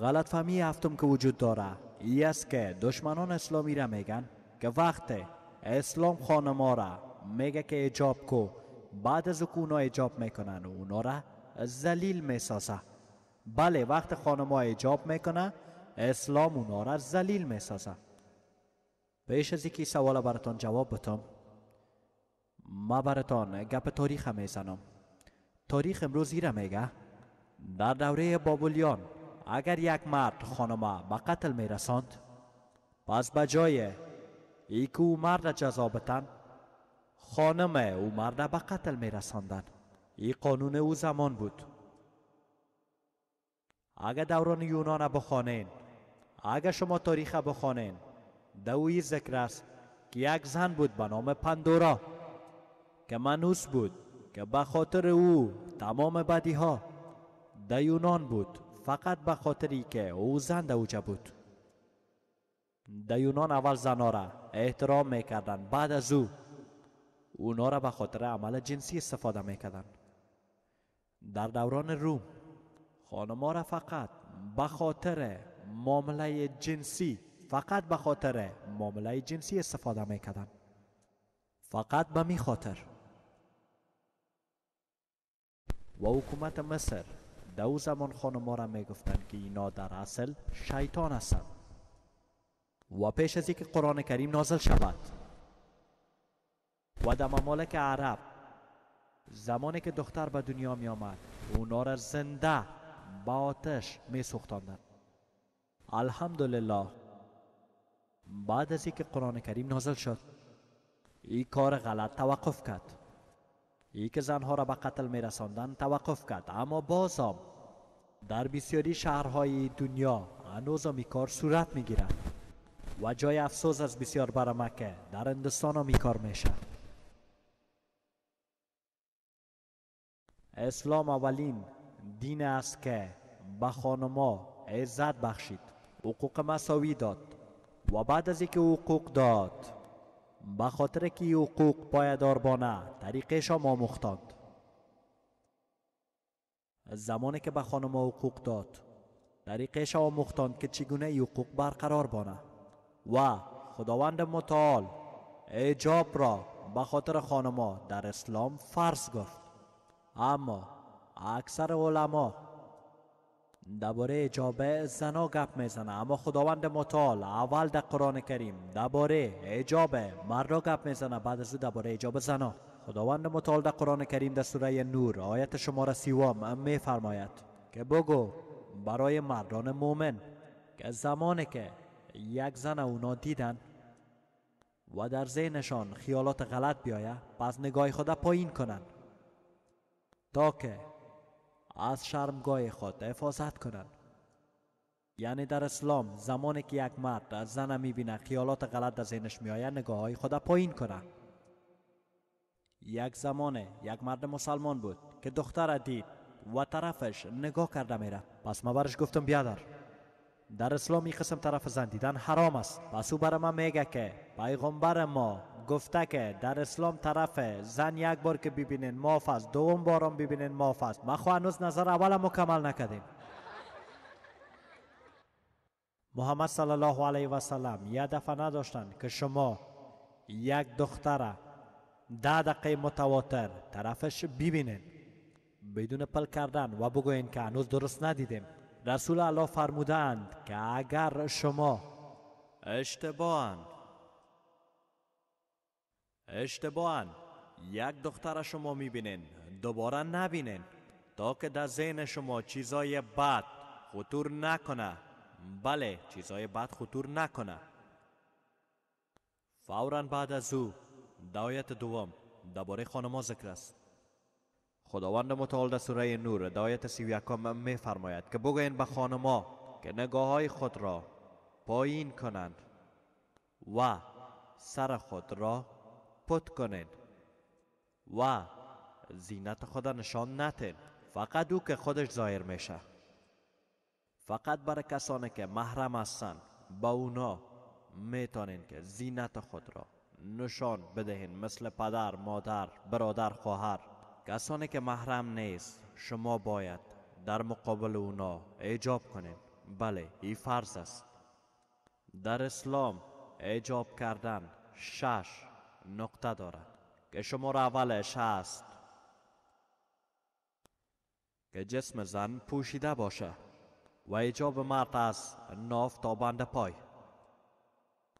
غلط فهمی هفتم که وجود داره ای است که دشمنان اسلامی را میگن که وقت اسلام خانما را میگه که ایجاب کو، بعد از که اونا ایجاب میکنن اونا را ذلیل میسازه. بله، وقت خانما ایجاب میکنه اسلام اونا را ذلیل میسازه. پیش از اینکه سوال براتان جواب بدم، ما براتان گپ تاریخ میزنم. تاریخ امروز را میگه در دوره بابلیان اگر یک مرد خانما به قتل میرساند، پس بجای ای که او مرد جزا بتن، خانم او مرد به قتل میرساندن. این قانون او زمان بود. اگر دوران یونان بخوانین، اگر شما تاریخ بخوانین، دوی ذکر است که یک زن بود به نام پاندورا که منوس بود که به خاطر او تمام بدی ها در یونان بود، فقط به خاطری که او زن در اوجه بود. در یونان اول زنها را احترام میکردن، بعد از او اونا را به خاطر عمل جنسی استفاده میکردن. در دوران روم خانم‌ها را فقط به خاطر معامله جنسی، فقط به خاطر معامله جنسی استفاده میکردن، فقط به می خاطر. و حکومت مصر در او زمان خانم‌ها را میگفتن که اینا در اصل شیطان هستند. و پیش از اینکه قرآن کریم نازل شود و در ممالک عرب زمانی که دختر به دنیا می آمد اونا را زنده به آتش می سوختاندند. الحمدلله بعد از اینکه قرآن کریم نازل شد این کار غلط توقف کرد. این که زنها را به قتل می رساندن توقف کرد، اما بازم در بسیاری شهرهای دنیا هنوز این کار صورت می گیرد و جای افسوس از بسیار برامه که در هندوستان هم این کار میشه. اسلام اولین دین است که به خانما عزت بخشید، حقوق مساوی داد و بعد از اینکه حقوق داد به خاطر که حقوق پایداربانه طریقش هم آموختند. زمانی که به خانما حقوق داد طریقش آموختند که چگونه حقوق برقرار بانه و خداوند متعال ایجاب را به خاطر خانما در اسلام فرض گفت. اما اکثر علما درباره ایجاب زنا گپ میزنه، اما خداوند متعال اول در قرآن کریم درباره ایجاب مردا گپ میزنه، بعد از او درباره ایجاب زنا. خداوند متعال در قرآن کریم در سوره نور آیت شماره 30 میفرماید که بگو برای مردان مومن که زمانی که یک زن اونا دیدن و در ذهنشان خیالات غلط بیایه، پس نگاه خود پایین کنن تا که از شرمگاه خود حفاظت کنن. یعنی در اسلام زمانی که یک مرد زن میبینه خیالات غلط در ذهنش میآید، نگاه های خود پایین کنه. یک زمانه یک مرد مسلمان بود که دختر دید و طرفش نگاه کرده میره، پس ما برش گفتم بیادر در اسلام این قسم طرف زن دیدن حرام است. پس او برای ما میگه که پیغمبر ما گفته که در اسلام طرف زن یک بار که ببینین معاف است، دوم بارم ببینین معاف است. ما خو هنوز نظر اول مکمل نکردیم. محمد صلی الله علیه و سلم یک دفعه نداشتن که شما یک دختر 10 دقیقه متواتر طرفش ببینین بدون پل کردن و بگوین که هنوز درست ندیدیم. رسول الله فرمودند که اگر شما اشتباهاً یک دختر شما میبینین دوباره نبینین تا که در ذهن شما چیزای بد خطور نکنه. بله، چیزای بد خطور نکنه. فوراً بعد از او در آیت دوم درباره خانم‌ها ذکر است. خداوند متعال در سوره نور در آیت 31 می فرماید که بگوین به خانم‌ها که نگاه‌های خود را پایین کنند و سر خود را پت کنند و زینت خود نشان ندهند، فقط او که خودش ظاهر میشه. فقط برای کسانی که محرم هستند با اونا میتونین که زینت خود را نشان بدهین، مثل پدر، مادر، برادر، خواهر. کسانی که محرم نیست شما باید در مقابل اونا ایجاب کنین، بله این فرض است. در اسلام ایجاب کردن 6 نقطه دارد که شماره اولش هست که جسم زن پوشیده باشه و ایجاب مرد از ناف تا بند پای.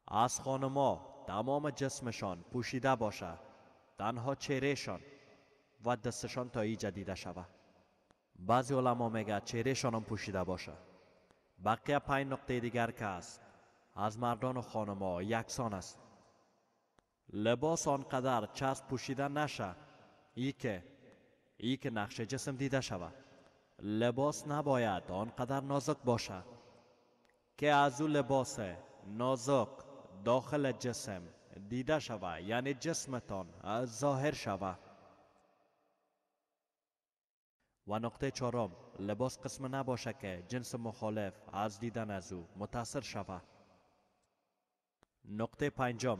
از خانما تمام جسمشان پوشیده باشه، تنها چهرهشان و دستشان تا اینجا دیده شود. بعضی علما میگه چهرهشان هم پوشیده باشه. بقیه 5 نقطه دیگر که است از مردان و خانما یکسان است. لباس آنقدر چسب پوشیده نشه ای که نقش جسم دیده شود. لباس نباید آنقدر نازک باشه که از او لباس نازک داخل جسم دیده شود، یعنی جسمتان ظاهر شود. و نقطه 4، لباس قسم نباشه که جنس مخالف از دیدن از او متاثر شود. نقطه 5،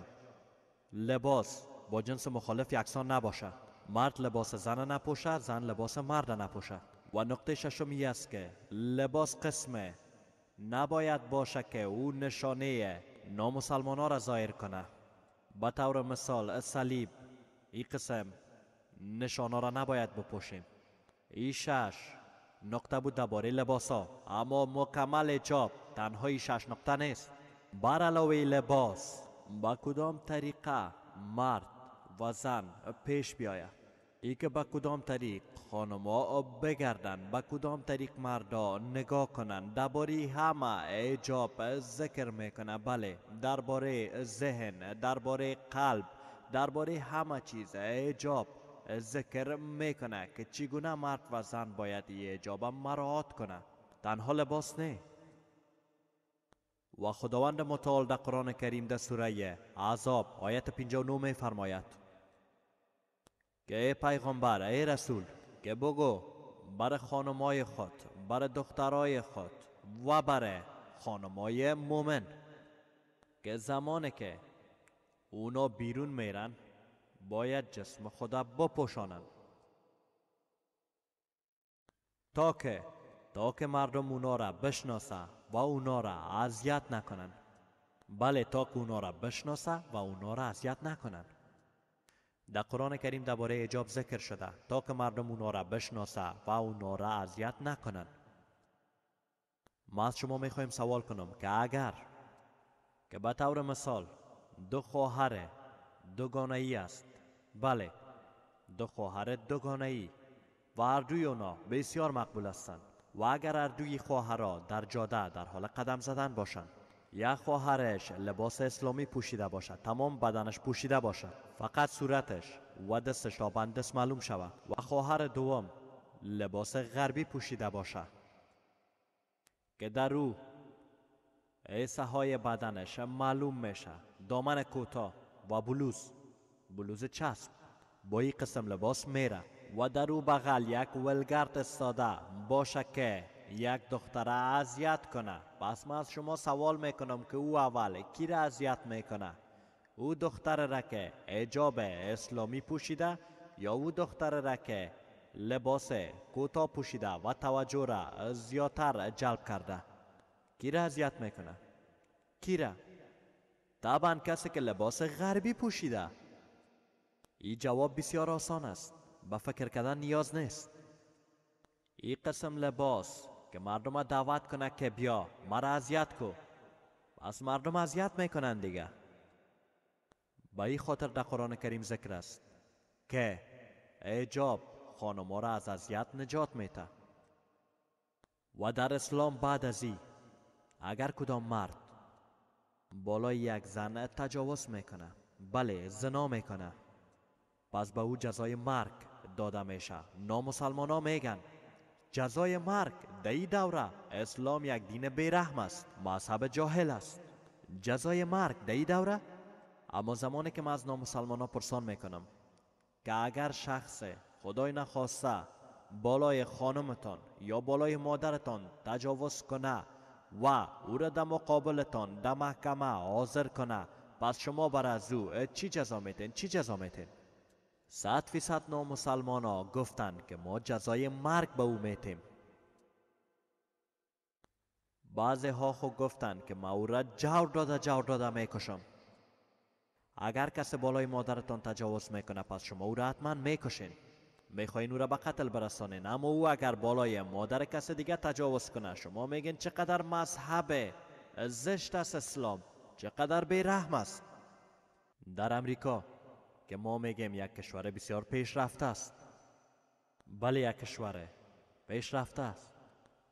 لباس با جنس مخالف یکسان نباشه. مرد لباس زن نپوشه، زن لباس مرد نپوشه. و نقطه 6 است که لباس قسم نباید باشه که او نشانه نامسلمانان را ظاهر کنه. به طور مثال صلیب، این قسم نشانه را نباید بپوشیم. این 6 نقطه بود درباره لباسا، اما مکمل ایجاب تنها این 6 نقطه نیست. بر علاوه لباس با کدام طریقه مرد و زن پیش بیاید، ای که با کدام طریق خانما بگردن، با کدام طریق مردا نگاه کنن، درباره همه ایجاب ذکر میکنه. بله، درباره ذهن، درباره قلب، درباره همه چیز ایجاب ذکر میکنه که چگونه مرد و زن باید این ایجاب مراعات کنه، تنها لباس نه. و خداوند متعال در قرآن کریم در سوره احزاب آیت 59 می فرماید که ای پیغمبر، ای رسول، که بگو بر خانمای خود، بر دخترای خود و بر خانمای مومن که زمانی که اونا بیرون میرن باید جسم خدا بپوشانن تا که مردم اونا را بشناسه و اونا را اذیت نکنن. بله، تا که اونا را بشناسه و اونا را اذیت نکنن. در قرآن کریم درباره حجاب ذکر شده تا که مردم اونا را بشناسه و اونا را اذیت نکنن. ما از شما میخوایم سوال کنم که اگر که به طور مثال دو خواهر دوگانه‌ای است، بله، دو خواهر دوگانه‌ای و هر دوی اونا بسیار مقبول هستند، و اگر هر دوی خواهرها در جاده در حال قدم زدن باشند، یک خواهرش لباس اسلامی پوشیده باشد، تمام بدنش پوشیده باشد، فقط صورتش و دستش تا بند دست معلوم شود، و خواهر دوم لباس غربی پوشیده باشد که در او حصه های بدنش معلوم میشه، دامن کوتاه و بلوز چسب با این قسم لباس میره، و در او بغل یک ولگرد استاده باشه که یک دختر اذیت کنه. پس من از شما سوال میکنم که او اول کی را اذیت میکنه؟ او دختر را که حجاب اسلامی پوشیده، یا او دختر را که لباس کوتاه پوشیده و توجه را زیادتر جلب کرده؟ کی را اذیت میکنه؟ کی را؟ طبعا کسی که لباس غربی پوشیده. این جواب بسیار آسان است، به فکر کردن نیاز نیست. این قسم لباس که مردم دعوت کنه که بیا مرا اذیت کو، از مردم اذیت میکنن دیگه. با این خاطر در قرآن کریم ذکر است که حجاب خانما را از اذیت نجات میده. و در اسلام بعد از این اگر کدام مرد بالای یک زن تجاوز میکنه، بله زنا میکنه، پس به او جزای مرگ داده میشه. نامسلمانا میگن جزای مرگ. در این دوره اسلام یک دین بیرحم است، مذهب جاهل است. جزای مرگ در این دوره. اما زمانی که من از نامسلمانا پرسان میکنم که اگر شخص خدای نخواسته بالای خانمتان یا بالای مادرتان تجاوز کنه و او را در مقابلتان در محکمه حاضر کنه، پس شما بر از او چی جزا میتین؟ 100% نامسلمانا گفتند که ما جزای مرگ به او میتیم. بعضی ها خود گفتند که ما او را جور داده میکشم. اگر کسی بالای مادرتان تجاوز میکنه پس شما او را حتما میکشین. میخواین او را به قتل برسانین، اما او اگر بالای مادر کسی دیگه تجاوز کنه شما میگین چقدر مذهب زشت است اسلام، چقدر بیرحم است. در امریکا که ما میگیم یک کشور بسیار پیشرفته است، بله یک کشور پیشرفته است،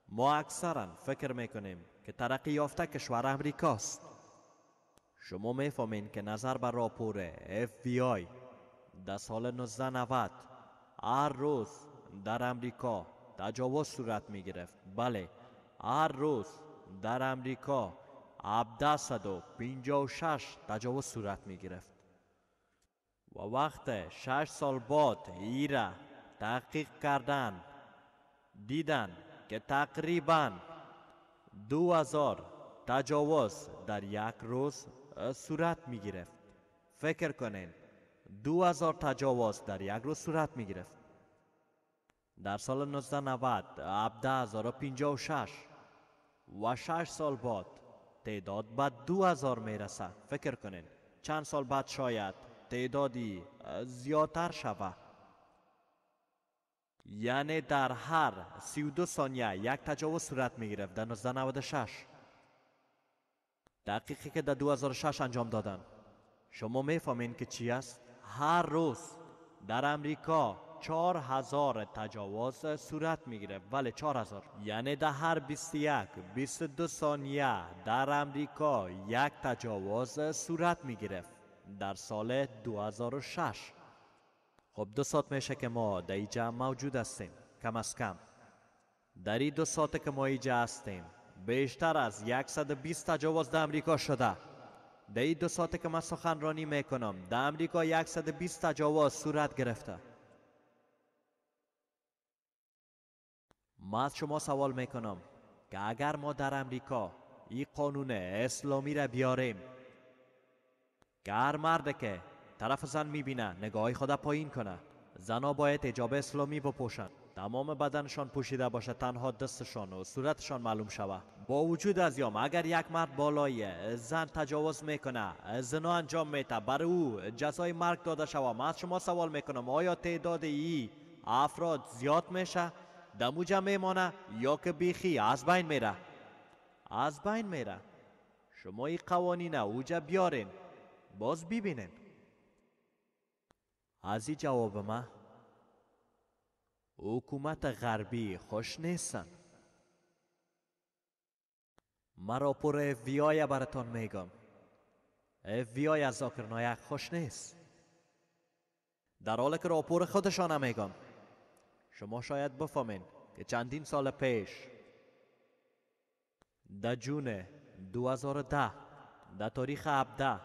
ما اکثرا فکر میکنیم که ترقی یافته کشور امریکاست. شما میفهمین که نظر بر راپور FBI در سال 1990 هر روز در امریکا تجاوز صورت میگرفت. بله، هر روز در امریکا 1756 تجاوز صورت میگرفت. و وقت 6 سال بعد ایره تحقیق کردن دیدن که تقریبا 2000 تجاوز در یک روز صورت می گرفت. فکر کنین 2000 تجاوز در یک روز صورت می گرفت. در سال 1990 17056 و 6 سال بعد تعداد به 2000 می رسه. فکر کنین چند سال بعد شاید تعدادی زیادتر شود. یعنی در هر 32 ثانیه یک تجاوز صورت می گرفت. در 1996 تحقیقی که در 2006 انجام دادن، شما میفهمین که چی است؟ هر روز در امریکا 4000 تجاوز صورت می گرفت. ولی 4000، یعنی در هر 22 ثانیه در امریکا یک تجاوز صورت می گرفت در سال 2006. خب 2 ساعت میشه که ما در اینجا موجود هستیم. کم از کم در این 2 ساعت که ما اینجا هستیم بیشتر از 120 تجاوز در امریکا شده. در این 2 ساعت که من سخنرانی میکنم در امریکا 120 تجاوز صورت گرفته. ما از شما سوال میکنم که اگر ما در امریکا این قانون اسلامی را بیاریم که هر مرد که طرف زن میبینه نگاهی خود پایین کنه، زنها باید حجاب اسلامی بپوشن، تمام بدنشان پوشیده باشه، تنها دستشان و صورتشان معلوم شود. با وجود از یام اگر یک مرد بالای زن تجاوز میکنه، زنا انجام میده، بر او جزای مرگ داده شود. من از شما سوال میکنم آیا تعداد ای افراد زیاد میشه، دموجه میمانه، یا که بیخی از بین میره؟ از بین میره. شما این قوانین اوجه بیارین باز ببینین. از این جواب ما حکومت غربی خوش نیستن. من راپور FBI براتون میگم. FBI از ذاکر نایک خوش نیست، در حالی که راپور خودشان میگم. شما شاید بفهمین که چندین سال پیش در جون 2010 در تاریخ 17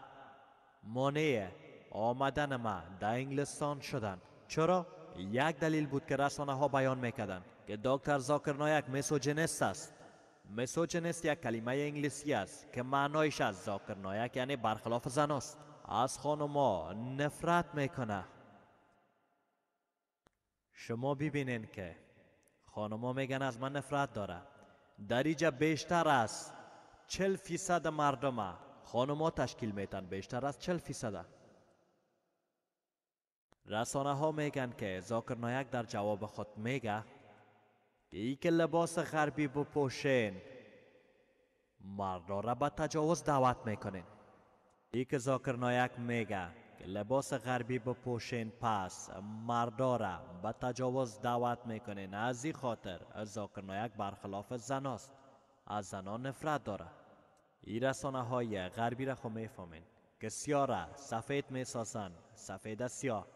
مانع آمدن ما در انگلستان شدن. چرا؟ یک دلیل بود که رسانه ها بیان میکردن که دکتر ذاکر نایک میسوجنیست است. میسوجنیست یک کلمه انگلیسی است که معنایش از ذاکر نایک یعنی برخلاف زن است. از خانما نفرت میکنه. شما ببینین که خانما میگن از من نفرت داره. در اینجا بیشتر از 40% مردم خانما تشکیل میتن، بیشتر از 40%. رسانه ها میگن که ذاکر نایک در جواب خود میگه که ای که لباس غربی بپوشین مردا را به تجاوز دعوت میکنین. ای که ذاکر نایک میگه که لباس غربی بپوشین پس مردا را به تجاوز دعوت میکنین. از این خاطر ذاکر نایک برخلاف زناست، از زنان نفرت داره. این رسانه های غربی را خو میفهمین که سیاه را سفید میسازن، سفید سیاه،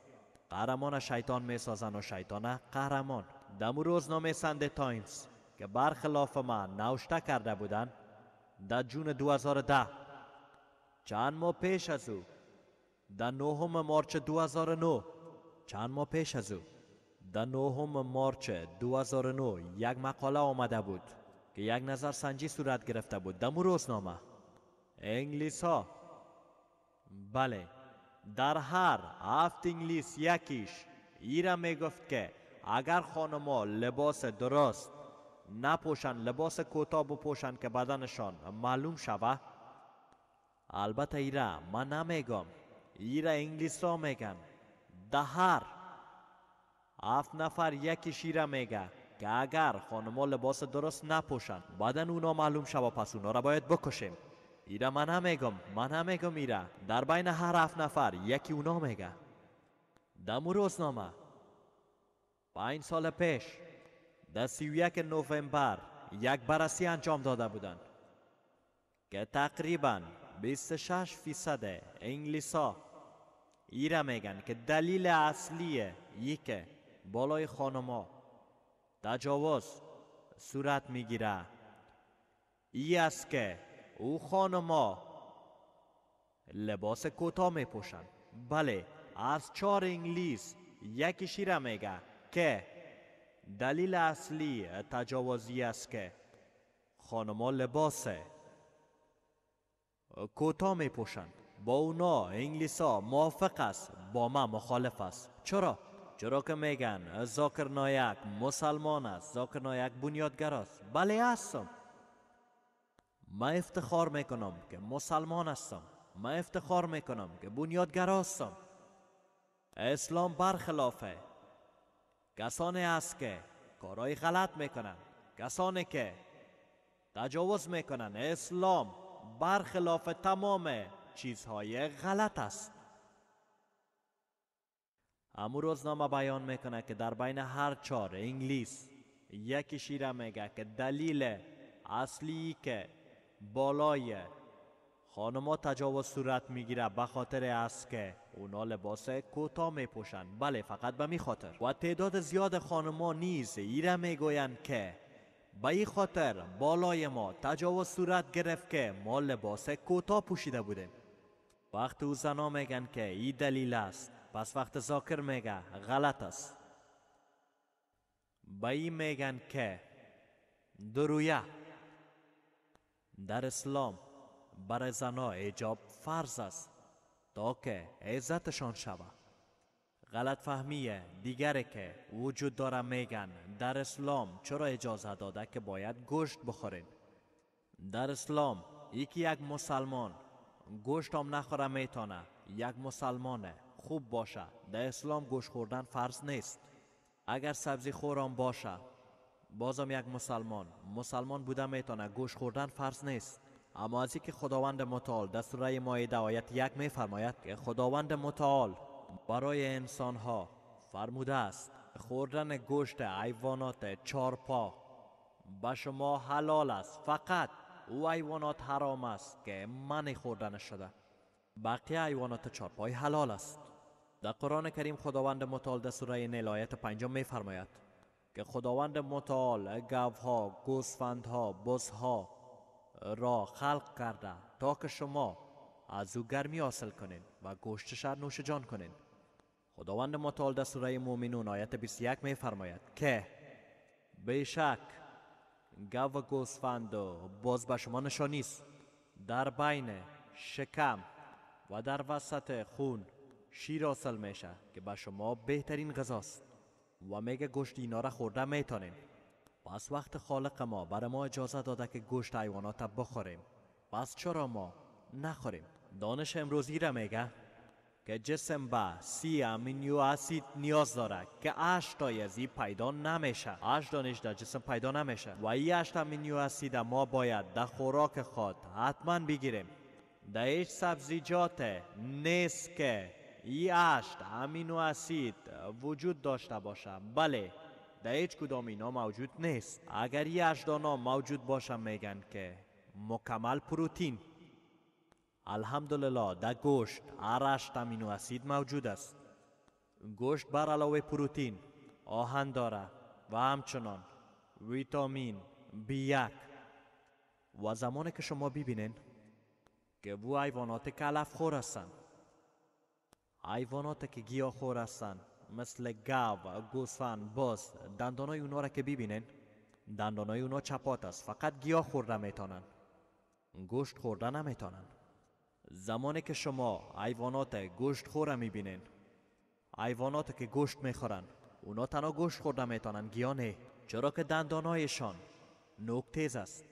قهرمان شیطان میسازن و شیطان قهرمان. دمو روزنامه سنده تایمز که برخلاف من نوشته کرده بودن در جون 2010 چند ماه پیش از او، در 9 مارچ 2009 چند ماه پیش از او در 9 مارچ 2009 یک مقاله آمده بود که یک نظرسنجی صورت گرفته بود دمو روزنامه. انگلیس ها، بله، در هر 7 انگلیس یکیش ایره میگفت که اگر خانما لباس درست نپوشن، لباس کوتاه بپوشن که بدنشان معلوم شوه؟ البته ایره من نمیگم، ایره انگلیس را میگن. ده هر 7 نفر یکیش ایره میگه که اگر خانما لباس درست نپوشن بدن اونا معلوم شوه پس اونا را باید بکشیم. ایره من نمیگم ایره، در بین هر 7 نفر یکی اونا میگه. دمو روزنامه 5 سال پیش در 31 نوامبر یک بررسی انجام داده بودند که تقریبا 26% انگلیسا ایره میگن که دلیل اصلی ای که بالای خانما تجاوز صورت میگیره ای است که او خانما لباس کوتاه میپوشن. بله، از 4 انگلیس یکیش ایره میگه که دلیل اصلی تجاوزی است که خانما لباس کوتاه میپوشن. با اونا انگلیسا موافق است، با من مخالف است. چرا که میگن ذاکر نایک مسلمان است، ذاکر نایک بنیادگر است. بله هستم، من افتخار میکنم که مسلمان هستم، من افتخار میکنم که بنیادگر هستم. اسلام برخلاف کسانی است که کارهای غلط میکنن، کسانی که تجاوز میکنن. اسلام برخلاف تمام چیزهای غلط است. امو روزنامه بیان میکنه که در بین هر 4 انگلیس یکی شیره میگه که دلیل اصلی که بالای خانما تجاوز صورت میگیره به خاطر است که اونا لباس کوتاه میپوشن. بله، فقط به می خاطر. و تعداد زیاد خانما نیز ایره میگویند که به این خاطر بالای ما تجاوز صورت گرفت که ما لباس کوتاه پوشیده بودیم. وقت او زنا میگن که این دلیل است، پس وقت ذاکر میگه غلط است. به این میگن که درویه در اسلام برای زنا حجاب فرض است تا که عزتشان شود. غلط فهمی دیگره که وجود داره میگن در اسلام چرا اجازه داده که باید گوشت بخورین. در اسلام یک مسلمان گوشت هم نخوره میتونه یک مسلمان خوب باشه. در اسلام گوشت خوردن فرض نیست. اگر سبزی خورم باشه بازم یک مسلمان بوده میتونه گوشت خوردن فرض نیست. اما از اینکه خداوند متعال در سوره مائده آیت 1 میفرماید که خداوند متعال برای انسانها فرموده است خوردن گوشت حیوانات 4 پا به شما حلال است، فقط او حیوانات حرام است که منع خوردن شده. بقیه حیوانات 4 پای حلال است. در قرآن کریم خداوند متعال در سوره نیل آیت 5 میفرماید که خداوند متعال گوها، گوسفندها، بزها را خلق کرده تا که شما از او گرمی حاصل کنین و گوشتش را نوش جان کنین. خداوند متعال در سوره مومنون آیت 21 میفرماید که بیشک گو و گوسفند و بز به شما نشانی است، در بین شکم و در وسط خون شیر حاصل میشه که به شما بهترین غذاست و میگه گوشت اینا را خورده میتونین. پس وقت خالق ما برای ما اجازه داده که گوشت حیوانات بخوریم، پس چرا ما نخوریم؟ دانش امروزی را میگه که جسم به 30 امینو اسید نیاز داره که 8 تای از این پیدا نمیشه. 8 دانش در جسم پیدا نمیشه و این 8 امینو اسید ما باید در خوراک خود حتما بگیریم. در هیچ سبزیجات نیست که این 8 امینو اسید وجود داشته باشه. بله، در هیچ کدام اینا موجود نیست. اگر این 8 دانه موجود باشه میگن که مکمل پروتین. الحمدلله در گوشت هر 8 امینو اسید موجود است. گوشت بر علاوه پروتین آهن داره و همچنان ویتامین B1. و زمانی که شما ببینین که و حیوانات که علف خور هستن، حیوانات که گیاه خور هستن مثل گاو، گوسفند، بز، دندانای اونا را که ببینین دندانای اونا چپات است، فقط گیاه خورده میتونن، گوشت خورده نمیتونن. زمانی که شما حیوانات گوشت خوره میبینین، حیوانات که گوشت میخورن اونا تنها گوشت خورده میتونن، گیاه نه. چرا که دندانایشان نوک تیز است.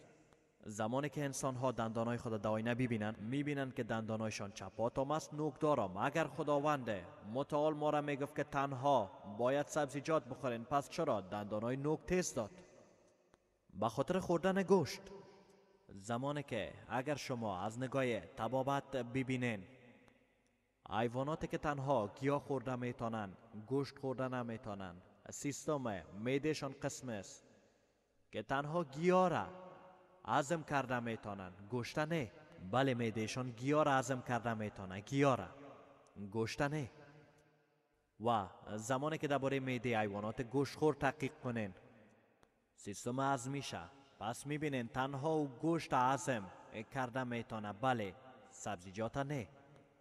زمانی که انسان ها دندانهای خود در آینه میبینند که دندانهایشان چپاتم است، نوک دارم. اگر خداوند متعال ما را میگفت که تنها باید سبزیجات بخورین، پس چرا دندانهای نوک تیز داد؟ به خاطر خوردن گوشت. زمانی که اگر شما از نگاه طبابت ببینین، حیواناتی که تنها گیاه خورده میتونن، گوشت خورده نمیتونن، سیستم معدهشان قسم است که تنها گیاه را هضم کرده میتونن، گوشت نه. بله، معدهشان گیاه را هضم کرده میتونه، گیاه را، گوشت نه. و زمانی که درباره معده حیوانات گوشت خور تحقیق کنین، سیستم هضمیشه، پس میبینین تنها او گوشت هضم کرده میتونه، بله سبزیجات نه.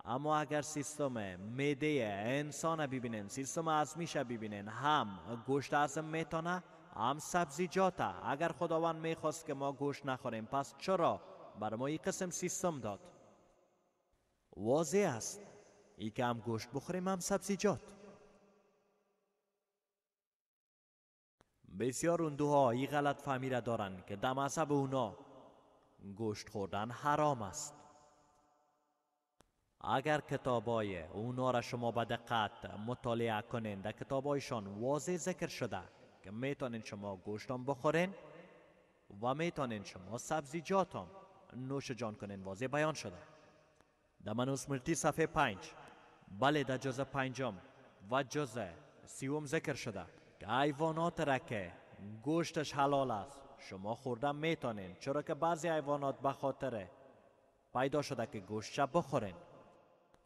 اما اگر سیستم معده انسان ببینین، سیستم هضمیشه ببینین، هم گوشت هضم میتونه هم سبزیجات. اگر خداوند میخواست که ما گوشت نخوریم، پس چرا بر ما این قسم سیستم داد؟ واضح است ای که هم گوشت بخوریم هم سبزیجات. بسیار اندوها این غلط فهمی را دارن که در مذهب اونا گوشت خوردن حرام است. اگر کتابای اونا را شما به دقت مطالعه کنین، در کتابایشان واضح ذکر شده که میتونین شما گوشتان بخورین و میتونین شما سبزیجاتان نوش جان کنین، واضح بیان شده. در منوسمرتی صفحه 5، بله در جزء 5 و جزء 30 ذکر شده که حیوانات را که گوشتش حلال است شما خوردن میتونین، چرا که بعضی حیوانات به خاطر پیدا شده که گوشت بخورین.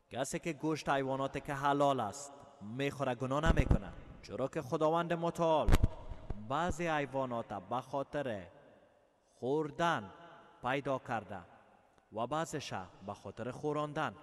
کسی که گوشت حیواناتی که حلال است میخوره گناه نمیکنه، چرا که خداوند متعال بعضی حیوانات به خاطر خوردن پیدا کرده و بعضش به خاطر خوراندن.